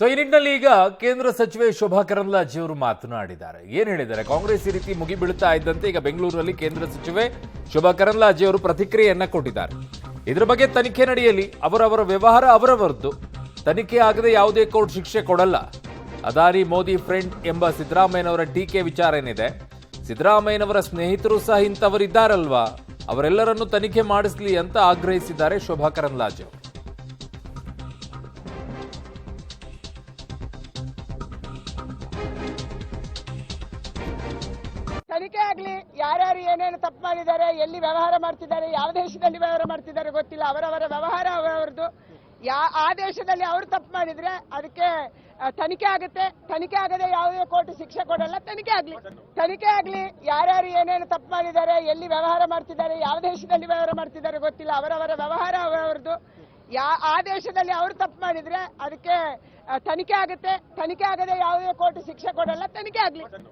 ಈ ನಿಟ್ಟಿನಲ್ಲಿ ಈಗ ಕೇಂದ್ರ ಸಚಿವೆ ಶೋಭಾ ಕರಂದ್ಲಾಜೆ ಅವರು ಮಾತನಾಡಿದ್ದಾರೆ. ಏನ್ ಹೇಳಿದ್ದಾರೆ? ಕಾಂಗ್ರೆಸ್ ಈ ರೀತಿ ಮುಗಿಬೀಳುತ್ತಾ ಇದ್ದಂತೆ ಈಗ ಬೆಂಗಳೂರಲ್ಲಿ ಕೇಂದ್ರ ಸಚಿವೆ ಶೋಭಾ ಕರಂದ್ಲಾಜೆ ಅವರು ಪ್ರತಿಕ್ರಿಯೆಯನ್ನ ಕೊಟ್ಟಿದ್ದಾರೆ. ಇದರ ಬಗ್ಗೆ ತನಿಖೆ ನಡೆಯಲಿ, ಅವರವರ ವ್ಯವಹಾರ ಅವರವರದ್ದು, ತನಿಖೆ ಆಗದೆ ಯಾವುದೇ ಕೋರ್ಟ್ ಶಿಕ್ಷೆ ಕೊಡಲ್ಲ. ಅದಾನಿ ಮೋದಿ ಫ್ರೆಂಡ್ ಎಂಬ ಸಿದ್ದರಾಮಯ್ಯನವರ ಟೀಕೆ ವಿಚಾರ ಏನಿದೆ, ಸಿದ್ದರಾಮಯ್ಯನವರ ಸ್ನೇಹಿತರು ಸಹ ಇಂಥವರಿದ್ದಾರಲ್ವಾ, ಅವರೆಲ್ಲರನ್ನು ತನಿಖೆ ಮಾಡಿಸಲಿ ಅಂತ ಆಗ್ರಹಿಸಿದ್ದಾರೆ ಶೋಭಾ ಕರಂದ್ಲಾಜೆ ಅವರು. ತನಿಖೆ ಆಗಲಿ, ಯಾರ್ಯಾರು ಏನೇನು ತಪ್ಪು ಮಾಡಿದ್ದಾರೆ, ಎಲ್ಲಿ ವ್ಯವಹಾರ ಮಾಡ್ತಿದ್ದಾರೆ, ಯಾವ ದೇಶದಲ್ಲಿ ವ್ಯವಹಾರ ಮಾಡ್ತಿದ್ದಾರೆ ಗೊತ್ತಿಲ್ಲ, ಅವರವರ ವ್ಯವಹಾರ ಅವರವರದು. ಆ ದೇಶದಲ್ಲಿ ಅವರು ತಪ್ಪು ಮಾಡಿದ್ರೆ ಅದಕ್ಕೆ ತನಿಖೆ ಆಗುತ್ತೆ. ತನಿಖೆ ಆಗದೆ ಯಾವುದೇ ಕೋರ್ಟ್ ಶಿಕ್ಷೆ ಕೊಡಲ್ಲ. ತನಿಖೆ ಆಗಲಿ, ಯಾರ್ಯಾರು ಏನೇನು ತಪ್ಪು ಮಾಡಿದ್ದಾರೆ, ಎಲ್ಲಿ ವ್ಯವಹಾರ ಮಾಡ್ತಿದ್ದಾರೆ, ಯಾವ ದೇಶದಲ್ಲಿ ವ್ಯವಹಾರ ಮಾಡ್ತಿದ್ದಾರೆ ಗೊತ್ತಿಲ್ಲ, ಅವರವರ ವ್ಯವಹಾರ ಅವರವರದು. ಆ ದೇಶದಲ್ಲಿ ಅವರು ತಪ್ಪು ಮಾಡಿದ್ರೆ ಅದಕ್ಕೆ ತನಿಖೆ ಆಗುತ್ತೆ. ತನಿಖೆ ಆಗದೆ ಯಾವುದೇ ಕೋರ್ಟ್ ಶಿಕ್ಷೆ ಕೊಡಲ್ಲ. ತನಿಖೆ ಆಗಲಿ.